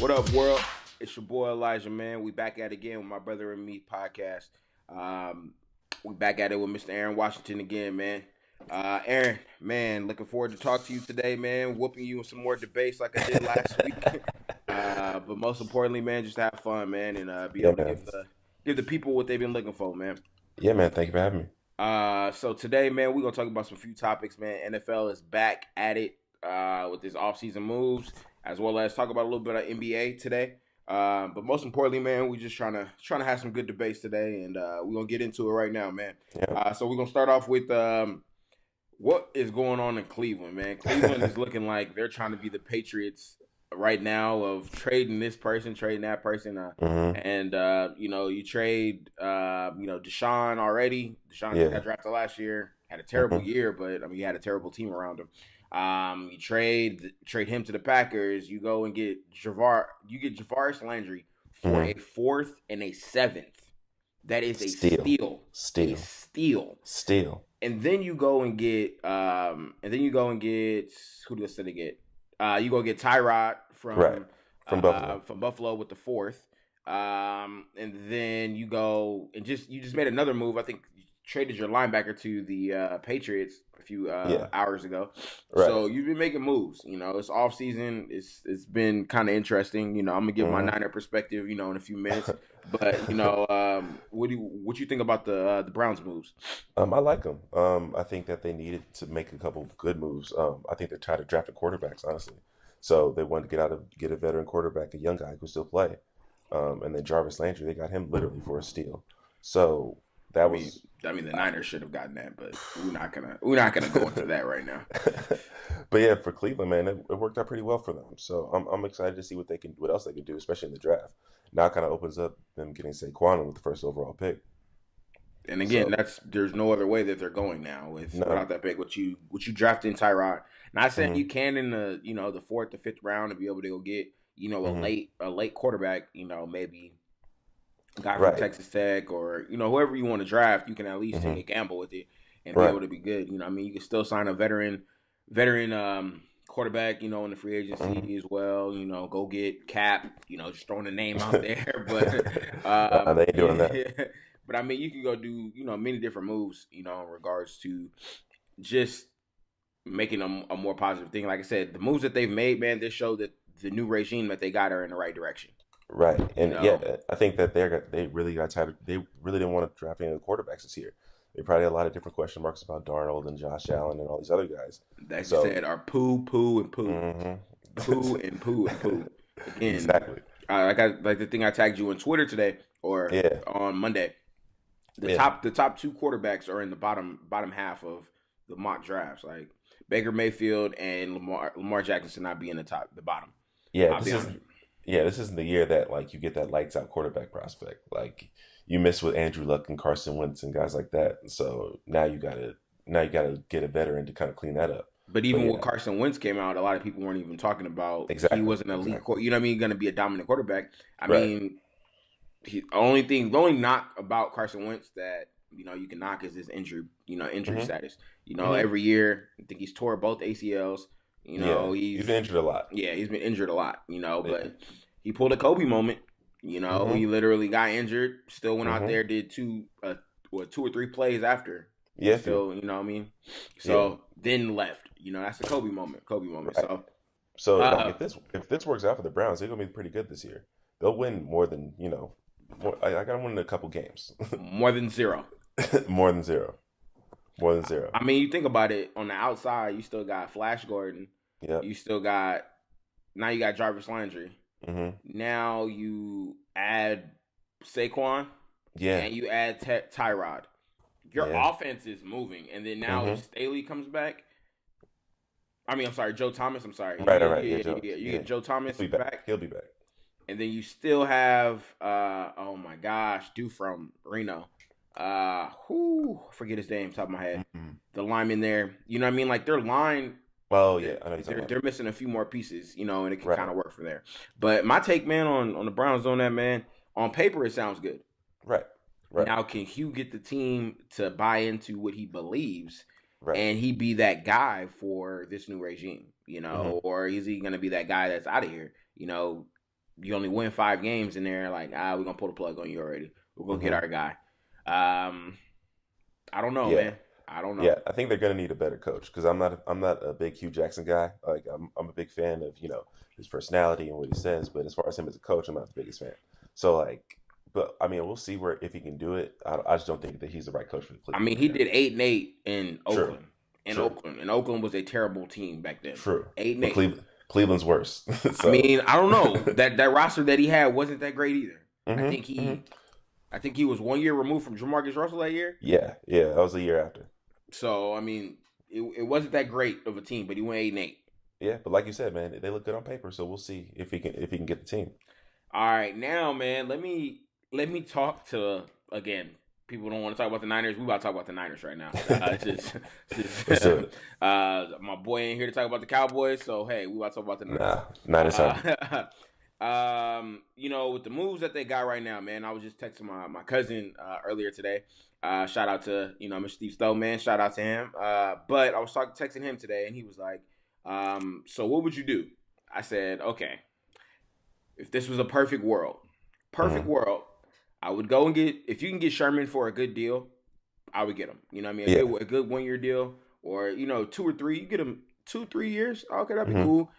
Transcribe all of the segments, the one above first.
What up, world? It's your boy Elijah, man. We back at it again with my Brother and Me podcast. Um, we back at it with Mr. Aaron Washington again, man. Aaron, man, looking forward to talk to you today, man. Whooping you in some more debates like I did last week. But most importantly, man, just have fun, man, and be Yeah, able to man. give the people what they've been looking for, man. Yeah, man. Thank you for having me. So today, man, we're gonna talk about some few topics, man. NFL is back at it with this offseason moves, as well as talk about a little bit of NBA today. But most importantly, man, we just trying to have some good debates today, and we're gonna get into it right now, man. Yeah. So we're gonna start off with what is going on in Cleveland, man. Cleveland is looking like they're trying to be the Patriots right now of trading this person, trading that person, hmm and you trade Deshaun already. Deshaun just Yeah. got drafted last year, had a terrible hmm year, but I mean he had a terrible team around him. You trade him to the Packers. You go and get Javaris Landry for hmm a fourth and a seventh. That is a Steal. steal. A Steal. steal. Steal. And then you go and get who does they get? You go get Tyrod Right. From Buffalo. from Buffalo with the fourth. And then you just made another move. I think you traded your linebacker to the Patriots a few Yeah. hours ago. Right. So you've been making moves. It's off season. It's been kind of interesting. I'm gonna give my hmm Niner perspective. In a few minutes. But what you think about the Browns moves? I like them. I think that they needed to make a couple of good moves. I think they're tired of drafting quarterbacks, honestly. So they wanted to get a veteran quarterback, a young guy who could still play. And then Jarvis Landry, they got him literally for a steal. So I that mean, was I mean, the Niners should have gotten that, but we're not gonna go into that right now. But yeah, for Cleveland, man, it worked out pretty well for them. So I'm excited to see what else they can do, especially in the draft. Now it kind of opens up them getting Saquon with the first overall pick. And again, So there's no other way that they're going now no, without that pick. What you drafted in Tyrod. Not saying hmm you can in the fourth or fifth round to be able to go get hmm a late quarterback. Maybe a guy from right, Texas Tech or whoever you want to draft. You can at least take hmm a gamble with it and be right, able to be good. I mean, you can still sign a veteran quarterback. In the free hmm agency as well. Go get Cap. Just throwing a name out there, but They ain't doing that. yeah. But I mean, you can go do many different moves. In regards to just making a more positive thing. Like I said, the moves that they've made, man, they show that the new regime that they got are in the right direction. Right, You and yeah, know, I think that they really got tired. They really didn't want to draft any of the quarterbacks this year. They probably had a lot of different question marks about Darnold and Josh Allen and all these other guys. like you So, said, are poo, poo, and poo, hmm poo, and poo, and poo. Again, exactly. like the thing I tagged you on Twitter today or Yeah, on Monday. The yeah, top two quarterbacks are in the bottom half of the mock drafts. Like Baker Mayfield and Lamar Jackson not be in the bottom. yeah. I'll be honest. This isn't the year that like you get that lights out quarterback prospect. Like you miss with Andrew Luck and Carson Wentz and guys like that. And so now you gotta get a veteran to kind of clean that up. But But even when yeah, Carson Wentz came out, a lot of people weren't even talking about he exactly, was an elite, exactly. you know what I mean, going to be a dominant quarterback. I Right. mean, the only knock about Carson Wentz that you can knock is his injury hmm status. hmm Every year I think he's tore both ACLs. Yeah, he's been injured a lot. He's been injured a lot. Yeah. But he pulled a Kobe moment. hmm He literally got injured, still went out hmm there, did two or three plays after, and Yeah, few. still, what I mean. Yeah. So then left. That's the Kobe moment. Kobe moment. Right. So, So like uh, if this works out for the Browns, they're gonna be pretty good this year. They'll win more than more, I got them winning a couple games, more than zero. more than zero, more than zero. I mean, you think about it. On the outside, you still got Flash Gordon. Yep. You still got now. You got Jarvis Landry. hmm Now you add Saquon Yeah. and you add Tyrod. Your Yeah. offense is moving, and then now if hmm Staley comes back, I mean, I'm sorry, Joe Thomas. I'm sorry, Right. All right. Yeah. Joe. you Yeah. get Joe He'll Thomas be back. back, He'll be back. and then you still have oh my gosh, dude from Reno, who forget his name, top of my head, hmm the lineman there. You know what I mean? Like their line, Oh they're yeah, I know you're talking about. they're missing a few more pieces, and it can kind Right. of work from there. But my take, man, on the Browns on that, man, on paper it sounds good. Right. Right. Now, can Hugh get the team to buy into what he believes Right. and he be that guy for this new regime, hmm or is he going to be that guy that's out of here? you only win 5 games, and they're like, we're gonna pull the plug on you already. We're gonna get Hmm. our guy. Um, I don't know, Yeah. man. I don't know. Yeah, I think they're gonna need a better coach because I'm not a big Hugh Jackson guy. Like I'm a big fan of his personality and what he says, but as far as him as a coach, I'm not the biggest fan. So like, but I mean, we'll see where if he can do it. I just don't think that he's the right coach for the I Cleveland mean, right he now. did 8-8 in True, Oakland. true, And Oakland was a terrible team back then. true. Eight and But eight. Cleveland's worse. I So, mean, I don't know that roster that he had wasn't that great either. I hmm, think hmm. he, I think he was 1 year removed from Jamarcus Russell that year. Yeah, yeah, that was a year after. So I mean, it wasn't that great of a team, but he went 8-8. Yeah, but like you said, man, they look good on paper. So we'll see if he can get the team. All right, now, man, let me talk to again. People don't want to talk about the Niners. We about to talk about the Niners right now. It's Let's just do it. my boy ain't here to talk about the Cowboys. So hey, we about to talk about the Niners. Nah, Niners home. With the moves that they got right now, man. I was just texting my cousin earlier today. Shout out to Mr. Steve Stowe, man. Shout out to him. But I was texting him today, and he was like, "So what would you do?" I said, "Okay, if this was a perfect Hmm. world, I would go and get if you can get Sherman for a good deal, I would get him. You know what I mean? Yeah. A good 1 year deal, or 2 or 3. You get him 2 3 years. Okay, that'd be Hmm. cool.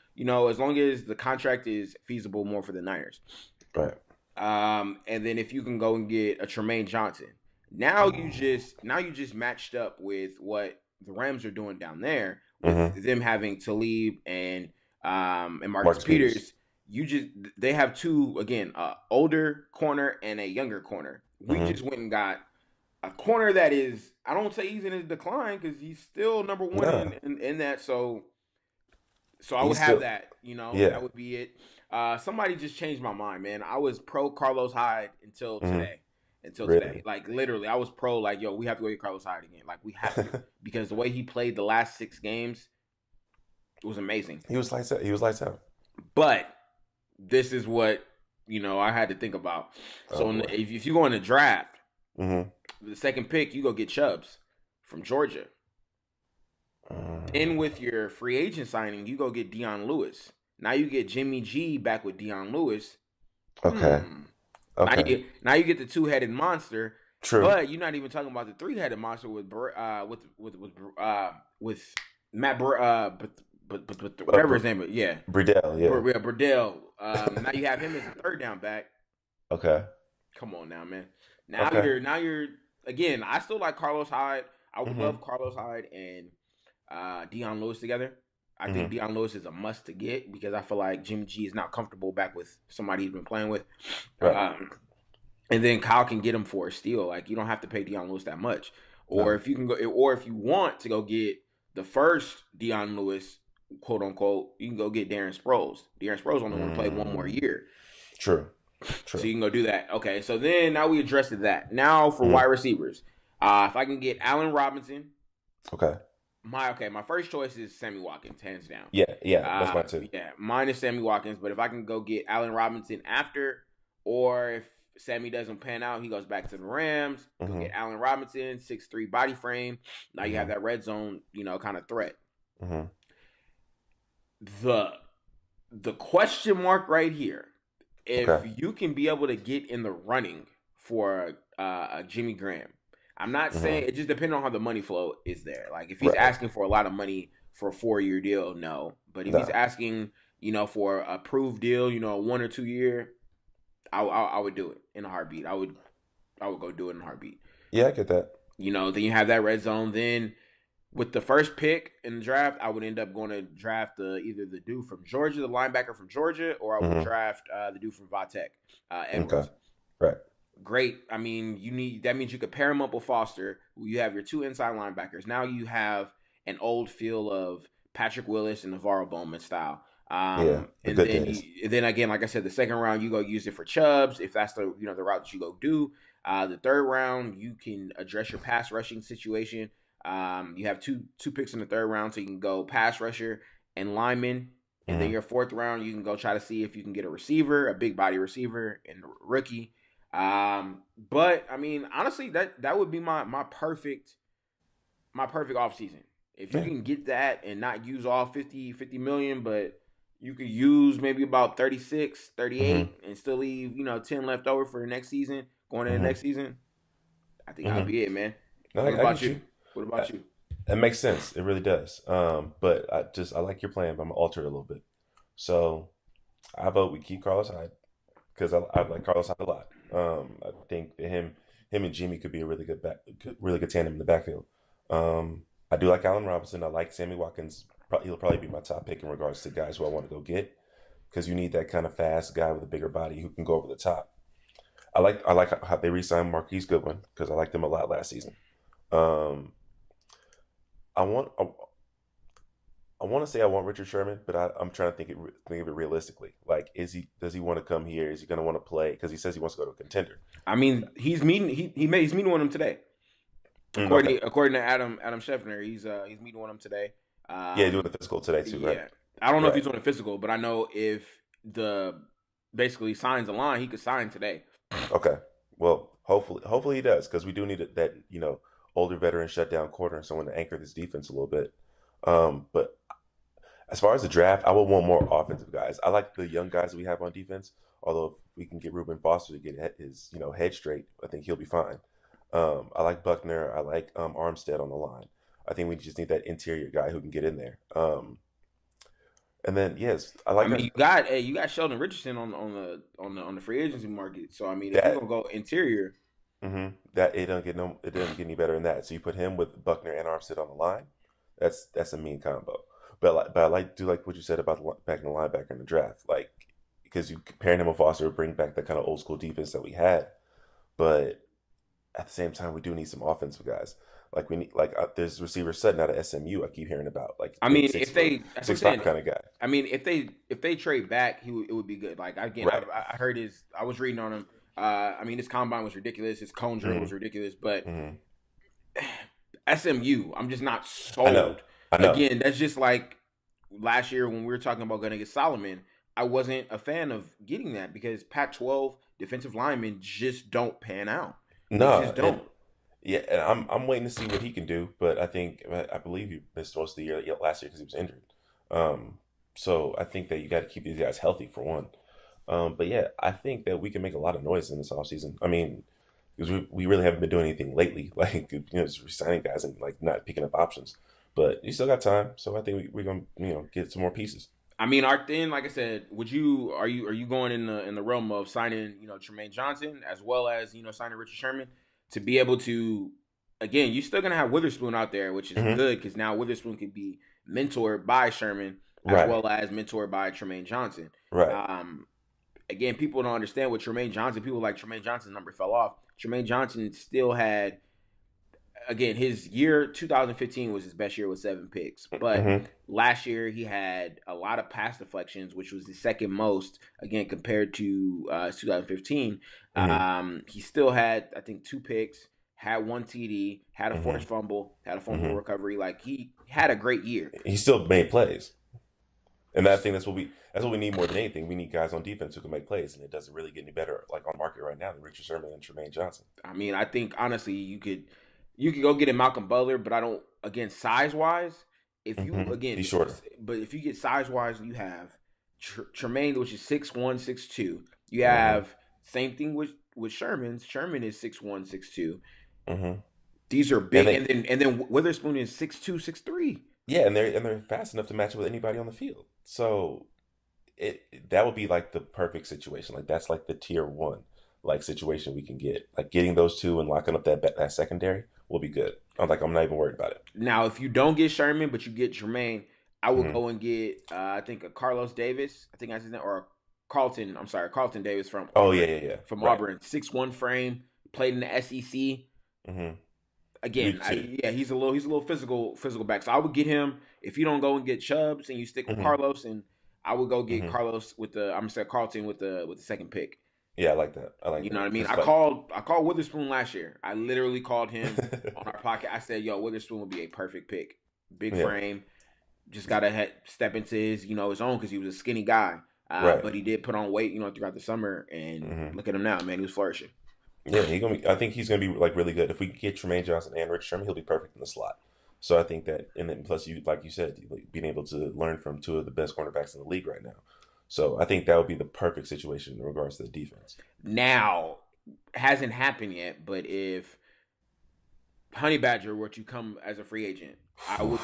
As long as the contract is feasible more for the Niners. Right. And then if you can go and get a Tremaine Johnson, now you just matched up with what the Rams are doing down there with Hmm. them having Talib and Marcus Marcus Peters. Peters. They have two again, older corner and a younger corner. We Hmm. just went and got a corner that is, I don't say he's in his decline because he's still number one Nah, in that. So I would he's have still. that. Yeah. That would be it. Somebody just changed my mind, man. I was pro Carlos Hyde until Hmm. today. Until today, Really. like literally, I was pro. Like, yo, we have to go get Carlos Hyde again. Like, we have to because the way he played the last 6 games was amazing. He was lights out. He was lights out. But this is what I had to think about. Oh So boy. if you go in the draft, Hmm. the second pick, you go get Chubbs from Georgia. Then with your free agent signing, you go get Dion Lewis. Now you get Jimmy G back with Dion Lewis. Okay. Hmm. Okay. Now you get the 2-headed monster, True. but you're not even talking about the 3-headed monster with Matt but whatever his name is. Yeah, Bridell. Yeah. Burdell. Now you have him as a third down back. Okay. Come on now, man. Okay. Now you're again. I still like Carlos Hyde. I would Hmm. love Carlos Hyde and Dion Lewis together. I think Hmm. Dion Lewis is a must to get because I feel like Jimmy G is not comfortable back with somebody he's been playing with. Right. Um, and then Kyle can get him for a steal. Like, you don't have to pay Dion Lewis that much. Or No. if you can go, or if you want to go get the first Dion Lewis, quote unquote, you can go get Darren Sproles. Darren Sproles only want to play one more Mm, year. true. So True. you can go do that. Okay, so then now we addressed that. Now for wide Hmm. receivers. If I can get Allen Robinson, Okay. my first choice is Sammy Watkins, hands down. Yeah. Yeah. That's mine too. Yeah, mine is Sammy Watkins. But if I can go get Allen Robinson after, or if Sammy doesn't pan out, he goes back to the Rams. Go Hmm. get Allen Robinson, 6'3" body frame. Now you have Hmm. that red zone, kind of threat. Hmm. The the question mark right here, if Okay. you can be able to get in the running for a Jimmy Graham, I'm not saying Hmm. it just depends on how the money flow is there. Like, if he's Right. asking for a lot of money for a 4 year deal, no. But if he's No. asking, for a approved deal, a 1 or 2 year, I would do it in a heartbeat. I would go do it in a heartbeat. Yeah, I get that. Then you have that red zone. Then with the first pick in the draft, I would end up going to draft either the dude from Georgia, the linebacker from Georgia, or I would Hmm. draft the dude from Vatech, Okay. Edwards. Right. Great. I mean, that means you could pair him up with Foster. You have your two inside linebackers. Now you have an old feel of Patrick Willis and Navarro Bowman style. Yeah. The And good then days. then again, like I said, the second round you go use it for Chubbs if that's the route that you go do. The third round you can address your pass rushing situation. You have two picks in the third round, so you can go pass rusher and lineman. And then Hmm. your fourth round, you can go try to see if you can get a receiver, a big body receiver, and rookie. But I mean, honestly, that would be my perfect off season. If you Yeah. can get that and not use all 50 million, but you could use maybe about 36, Mm-hmm. 38, and still leave 10 left over for the next season. Going into the Mm-hmm. next season, I think that'll Mm-hmm. be it, man. No, What I about get you? you. What Uh, about you? It makes sense. It really does. But I like your plan, but I'm gonna alter it a little bit. So I vote we keep Carlos Hyde because I like Carlos Hyde a lot. I think that him and Jimmy could be a really good tandem in the backfield. I do like Allen Robinson. I like Sammy Watkins. He'll probably be my top pick in regards to guys who I want to go get because you need that kind of fast guy with a bigger body who can go over the top. I like how they re-signed Marquise Goodwin because I liked them a lot last season. Um, I want I want to say I want Richard Sherman, but I'm trying to think of it realistically. Like, does he want to come here? Is he going to want to play? Because he says he wants to go to a contender. I mean, he's meeting with him today. Okay, According to Adam Scheffner, he's meeting with him today. yeah, doing Um, the physical today too, right? yeah, I don't know if Right. he's on a physical, but I know if the basically signs the line, he could sign today. Okay. Well, hopefully he does because we do need that older veteran shutdown corner, someone to anchor this defense a little bit. But as far as the draft, I would want more offensive guys. I like the young guys that we have on defense. Although if we can get Reuben Foster to get his head straight, I think he'll be fine. I like Buckner. I like Armstead on the line. I think we just need that interior guy who can get in there. And then yes, I I like mean, you got Sheldon Richardson on the free agency market. So I mean, if you're that. gonna go interior, That it doesn't get any better than that. So you put him with Buckner and Armstead on the line. That's a mean combo. But I like what you said about back in the linebacker in the draft. Like because you pairing him with Foster would bring back that kind of old school defense that we had. But at the same time, we do need some offensive guys. Like we need there's receiver Sutton out of SMU. I keep hearing about like I big mean, six if foot they, that's what I'm 6'5" saying. kind of guy. I mean, if they trade back, it would be good. Like again, Right. I heard I was reading on him. I mean, his combine was ridiculous. His cone drill hmm was ridiculous. But hmm SMU, I'm just not I know. sold. I know. Again, that's just like last year when we were talking about going to get Solomon. I wasn't a fan of getting that because Pac-12 defensive linemen just don't pan out. They No, just and don't. yeah, and I'm waiting to see what he can do. But I believe he missed most of the year last year because he was injured. Um, so I think that you got to keep these guys healthy for one. But yeah, I think that we can make a lot of noise in this offseason. I mean, because we really haven't been doing anything lately, like just resigning guys and like not picking up options. But you still got time, so I think we're gonna get some more pieces. I mean, our thing, like I said, are you going in the realm of signing Tremaine Johnson as well as signing Richard Sherman to be able to again you're still gonna have Witherspoon out there, which is Hmm. good because now Witherspoon can be mentored by Sherman as Right, well as mentored by Tremaine Johnson. right. Um, again, people don't understand with Tremaine Johnson. People like Tremaine Johnson's number fell off. Tremaine Johnson still had again, his year 2015 was his best year with 7 picks. But Hmm. last year he had a lot of pass deflections, which was the second most again compared to 2015. Hmm. He still had I think 2 picks, had 1 TD, had a Hmm. forced fumble, had a fumble Hmm. recovery. Like he had a great year. He still made plays, and I think that's what we need more than anything. We need guys on defense who can make plays, and it doesn't really get any better like on the market right now than Richard Sherman and Tremaine Johnson. I mean, I think honestly you could go get a Malcolm Butler, but I don't again size wise. If you He's again, shorter. but if you get size wise, you have Tremaine, which is 6'1", 6'2". You Hmm. have same thing with Sherman. Sherman is 6'1", 6'2". Hmm. These are And big, they and then Witherspoon is 6'2", 6'3". Yeah, and they're fast enough to match up with anybody on the field. So that would be like the perfect situation. Like that's like the tier one like situation we can get. Like getting those two and locking up that secondary will be good. I'm not even worried about it. Now, if you don't get Sherman, but you get Tremaine, I would Hmm. go and get I think a Carlos Davis. I think that's his name, or Carlton. I'm sorry, Carlton Davis from Oh yeah, Auburn. yeah, yeah. From Right. Auburn, 6'1" frame, played in the SEC. Hmm. You Again, too. yeah, he's a little physical back. So I would get him if you don't go and get Chubbs and you stick with Hmm. Carlos, and I would go get Hmm. Carlos with the I'm gonna say Carlton with the second pick. Yeah, I like that. I like You know what that I mean? because I like, called I called Witherspoon last year. I literally called him on our podcast. I said, "Yo, Witherspoon would be a perfect pick. Big yeah, frame, just gotta step into his own because he was a skinny guy. right. But he did put on weight, throughout the summer, and Hmm. look at him now, man. He was flourishing. Yeah, he gonna be. I think he's gonna be like really good. If we get Tremaine Johnson and Rich Sherman, he'll be perfect in the slot. So I think that, and then plus you, like you said, like being able to learn from two of the best cornerbacks in the league right now. So I think that would be the perfect situation in regards to the defense. Now, hasn't happened yet, but if Honey Badger were to come as a free agent, I would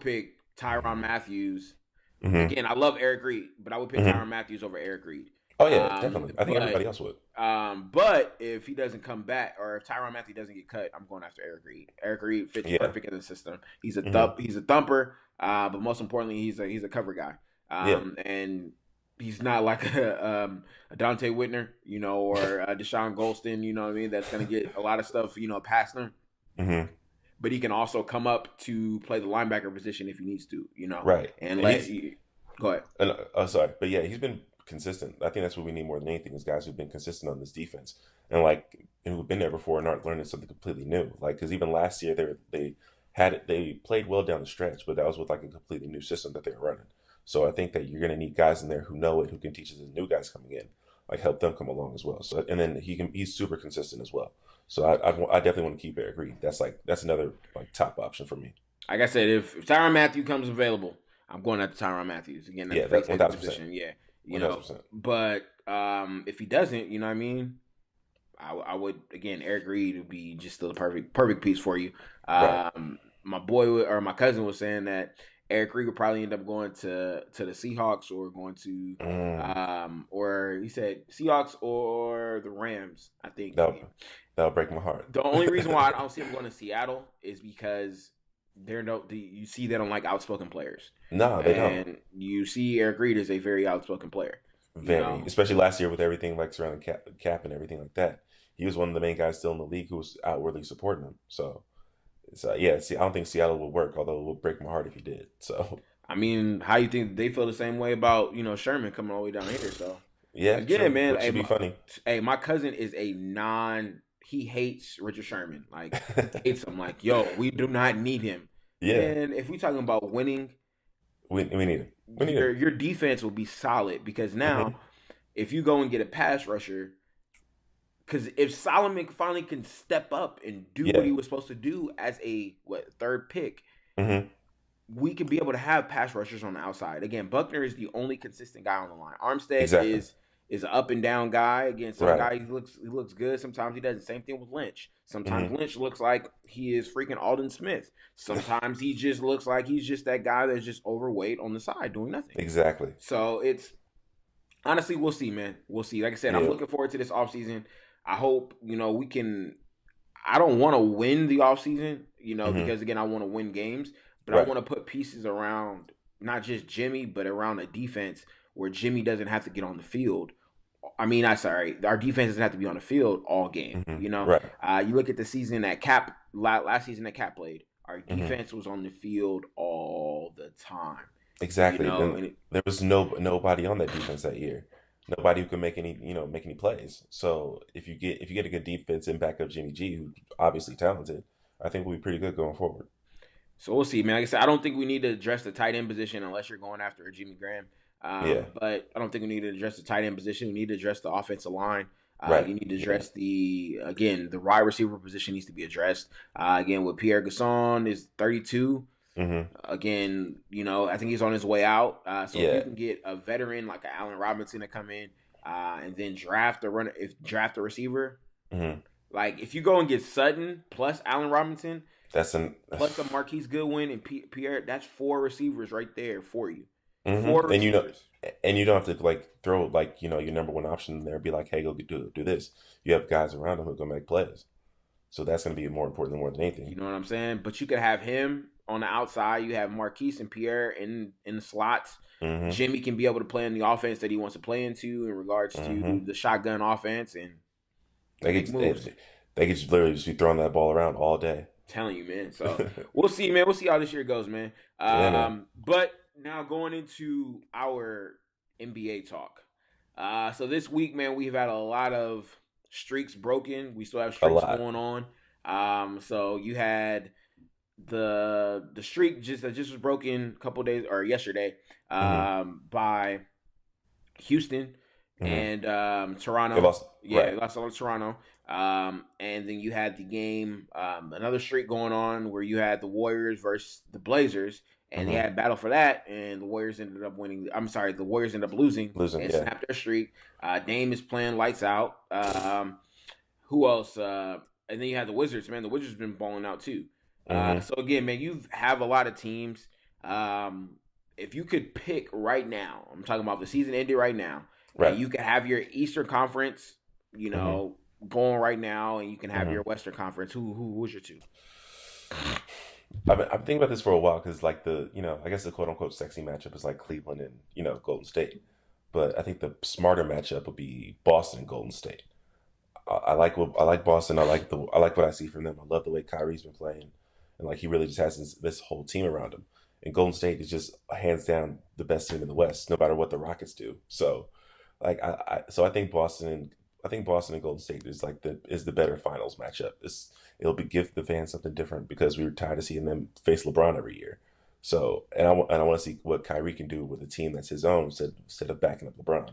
pick Tyrann Matthews. Hmm. Again, I love Eric Reed, but I would pick Hmm. Tyrann Matthews over Eric Reed. Oh yeah, Um, definitely. I think but everybody else would. but if he doesn't come back, or if Tyrann Matthews doesn't get cut, I'm going after Eric Reed. Eric Reed fits Yeah. perfect in the system. Hmm. He's a thumper, but most importantly, he's a cover guy. Yeah. And he's not like a Dante Whitner, or Deshaun Golston, you know what I mean? That's going to get a lot of stuff, past him. Hmm. But he can also come up to play the linebacker position if he needs to, Right. and And let he's you go ahead. and sorry, but yeah, he's been consistent. I think that's what we need more than anything is guys who've been consistent on this defense and who've been there before and aren't learning something completely new. Like because even last year they played well down the stretch, but that was with like a completely new system that they were running. So I think that you're going to need guys in there who know it, who can teach the new guys coming in, like help them come along as well. So and then he's super consistent as well. So I definitely want to keep Eric Reed. That's another like top option for me. Like I said, if Tyrann Matthew comes available, I'm going after Tyrann Matthews again at Yeah, the free that safety 1,000%, position. Yeah, 1,000%. but if he doesn't, you know what I mean. I would again. Eric Reed would be just the perfect piece for you. Right. My boy or my cousin was saying that Eric Reed would probably end up going to the Seahawks or going to Mm, or he said Seahawks or the Rams. I think that that'll break my heart. the only reason why I don't see him going to Seattle is because you see they don't like outspoken players, No, they don't. and you see Eric Reed is a very outspoken player. You Very, know, especially last year with everything like surrounding cap and everything like that. He was one of the main guys still in the league who was outwardly supporting him. So yeah, see, I don't think Seattle will work, although it would break my heart if he did. So I mean, how you think they feel the same way about Sherman coming all the way down here? So yeah, again, true, man, which should be funny. my cousin is a non. He hates Richard Sherman, like hates him. Like, yo, we do not need him, Yeah, man. If we talking about winning, we need him. We need him. your defense will be solid because now Hmm. if you go and get a pass rusher, because if Solomon finally can step up and do what Yeah. he was supposed to do as a third pick, Hmm. we could be able to have pass rushers on the outside. Again, Buckner is the only consistent guy on the line. Armstead Exactly. is an up and down guy. Again, some Right. guy he looks good. Sometimes he doesn't. Same thing with Lynch. Sometimes Hmm. Lynch looks like he is freaking Alden Smith. Sometimes he just looks like he's just that guy that's just overweight on the side doing nothing. Exactly. So it's honestly, we'll see, man. We'll see. Like I said, I'm Yeah. looking forward to this offseason. I hope, we can. I don't want to win the offseason, Hmm. because again, I want to win games, but I Right. want to put pieces around not just Jimmy, but around a defense where Jimmy doesn't have to get on the field. I mean, I sorry, our defense doesn't have to be on the field all game. Hmm. Right. You look at the season that Cap last season that Cap played. Our Hmm. defense was on the field all the time. Exactly. And And there was nobody on that defense that year. Nobody who could make any plays. So if you get a good defense and back up Jimmy G, who's obviously talented, I think we'll be pretty good going forward. So we'll see, man. Like I said, I don't think we need to address the tight end position unless you're going after a Jimmy Graham. Yeah. But I don't think we need to address the tight end position. We need to address the offensive line. Right. You need to Yeah. address the wide receiver position needs to be addressed. Again, with Pierre Gasson is 32. Hmm. Again, I think he's on his way out. So if you Yeah. can get a veteran like a Allen Robinson to come in, and then draft a receiver, Hmm. like if you go and get Sutton plus Allen Robinson, That's an. plus a Marquise Goodwin and Pierre, that's four receivers right there for you. Hmm. Four And receivers. and you don't have to like throw like your number one option in there and be like, hey, go do this. You have guys around him who can make plays. So that's going to be more than anything. You know what I'm saying? But you could have him on the outside. You have Marquise and Pierre in the slots. Hmm. Jimmy can be able to play in the offense that he wants to play into in regards to Hmm. the shotgun offense and They make could moves. they could just literally just be throwing that ball around all day. Telling you, man. So we'll see, man. We'll see how this year goes, man. Yeah, man. But now going into our NBA talk. So this week, man, we've had a lot of streaks broken. We still have A streaks lot. going on. So you had the streak that just was broken a couple days or yesterday Hmm. by Houston. Hmm. and They Toronto. lost. Yeah, Right. they lost all to Toronto. And then you had the game, another streak going on where you had the Warriors versus the Blazers, and they Hmm. had a battle for that, and the Warriors ended up winning. I'm sorry, the Warriors ended up losing Losing. and Yeah. snapped their streak. Dame is playing lights out. Who else? And then you have the Wizards. Man, the Wizards been balling out too. Hmm. So again, man, you have a lot of teams. Um, if you could pick right now, I'm talking about the season ended right now, and Right. you could have your Eastern Conference, Hmm. going right now, and you can have Hmm. your Western Conference. Who was your two? I'm thinking about this for a while because, like, I guess the quote unquote sexy matchup is like Cleveland and Golden State, but I think the smarter matchup would be Boston and Golden State. I like Boston. I like what I see from them. I love the way Kyrie's been playing, and like he really just has this whole team around him. And Golden State is just hands down the best team in the West, no matter what the Rockets do. So, like I think Boston and Golden State is the better finals matchup. It'll be give the fans something different because we were tired of seeing them face LeBron every year. So, and I want to see what Kyrie can do with a team that's his own instead of backing up LeBron.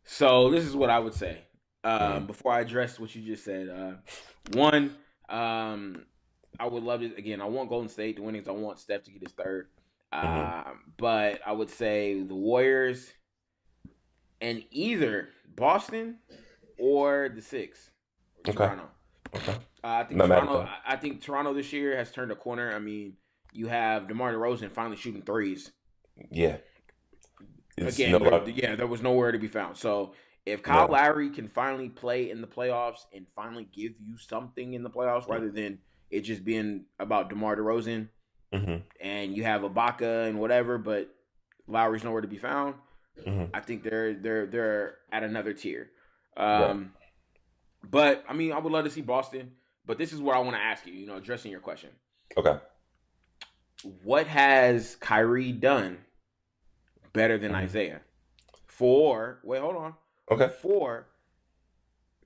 So this is what I would say. Hmm. Before I address what you just said, one, I would love it again. I want Golden State to win it. I want Steph to get his third. Hmm. But I would say the Warriors and either Boston or the six or Okay. Toronto. Okay. I think Not mad at Toronto. that. I think Toronto this year has turned a corner. I mean, you have DeMar DeRozan finally shooting threes. Yeah. It's no Again, luck. there was nowhere to be found. So if Kyle No. Lowry can finally play in the playoffs and finally give you something in the playoffs, rather than it just being about DeMar DeRozan Hmm. and you have Ibaka and whatever, but Lowry's nowhere to be found, Hmm. I think they're at another tier. Right. Um, but I mean, I would love to see Boston. But this is what I want to ask you. Addressing your question, Okay. what has Kyrie done better than Hmm. Isaiah? For wait, hold on. Okay. For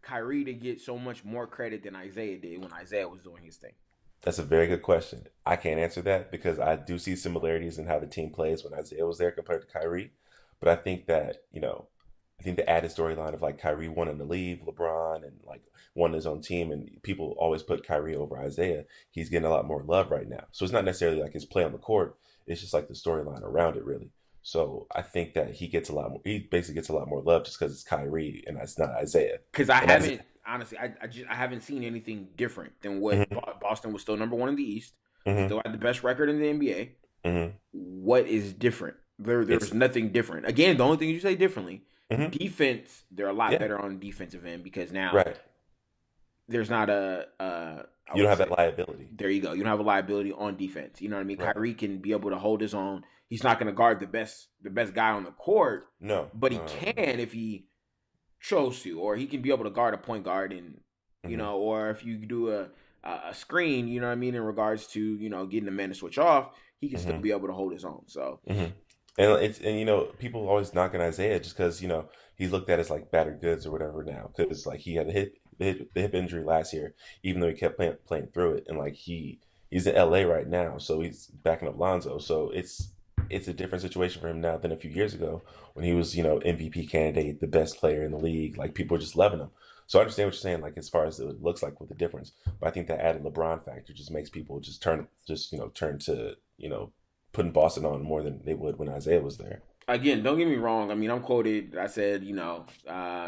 Kyrie to get so much more credit than Isaiah did when Isaiah was doing his thing. That's a very good question. I can't answer that because I do see similarities in how the team plays when Isaiah was there compared to Kyrie. But I think that, I think the added storyline of like Kyrie wanting to leave LeBron and like wanting his own team, and people always put Kyrie over Isaiah. He's getting a lot more love right now. So it's not necessarily like his play on the court. It's just like the storyline around it, really. So I think that he gets a lot more. He basically gets a lot more love just because it's Kyrie and it's not Isaiah. Because I And Isaiah, haven't honestly, I haven't seen anything different than what hmm. Boston was still number one in the East, Hmm. still had the best record in the NBA. Hmm. What is different? There's It's nothing different. Again, the only thing you say differently, hmm. defense. They're a lot Yeah, better on defensive end because now right. there's not I You don't would have say that liability. there you go. You don't have a liability on defense. You know what I mean? Right. Kyrie can be able to hold his own. He's not going to guard the best guy on the court, No, but he no, no, no. can if he chose to, or he can be able to guard a point guard, and Hmm. or if you do a screen, you know what I mean, in regards to getting the man to switch off, he can still Hmm. be able to hold his own. So Hmm. And people always knocking Isaiah just because he's looked at as like battered goods or whatever now because like he had the hip injury last year, even though he kept playing through it, and like he's in LA right now, so he's backing up Lonzo, so it's a different situation for him now than a few years ago when he was MVP candidate, the best player in the league, like people were just loving him. So I understand what you're saying, like as far as it looks like with the difference, but I think that added LeBron factor just makes people turn to putting Boston on more than they would when Isaiah was there. again, don't get me wrong. I mean, I'm quoted. I said,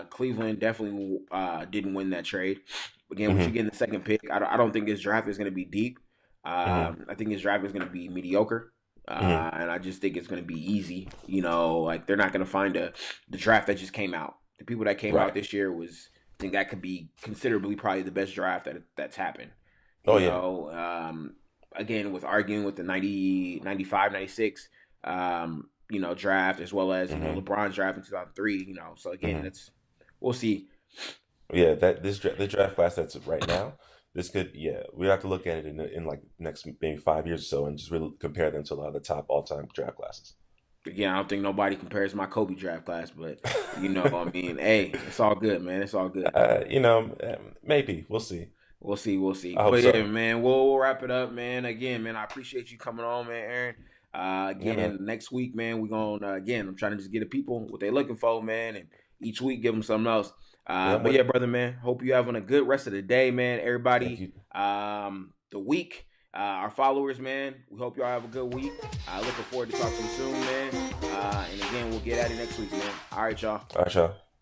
Cleveland definitely didn't win that trade. Again, what you Hmm. get in the second pick, I don't think his draft is going to be deep. Hmm. I think his draft is going to be mediocre. Hmm. And I just think it's going to be easy. Like they're not going to find the draft that just came out. The people that came out Right. this year I think that could be considerably probably the best draft that's happened. Oh You yeah. know, again, with arguing with the 90, 95, 96, draft, as well as, Hmm. LeBron's draft in 2003, so again, Hmm. we'll see. Yeah. That the draft class that's right now. This could, yeah, we have to look at it in like next maybe 5 years or so and just really compare them to a lot of the top all time draft classes. Again, I don't think nobody compares my Kobe draft class, but, I mean, hey, it's all good, man. It's all good. Maybe we'll see. We'll see. We'll see. I hope But yeah, so. man, we'll wrap it up, man. Again, man, I appreciate you coming on, man, Aaron. Yeah, man. Again, next week, man, we're going to, again, I'm trying to just get the people what they're looking for, man, and each week give them something else. Yeah, I'm But with yeah, it. brother, man, hope you having a good rest of the day, man. Thank Everybody, you. the week, our followers, man, we hope y'all have a good week. Looking forward to talk to you soon, man. And again, we'll get at it next week, man. All right, y'all. All right, y'all.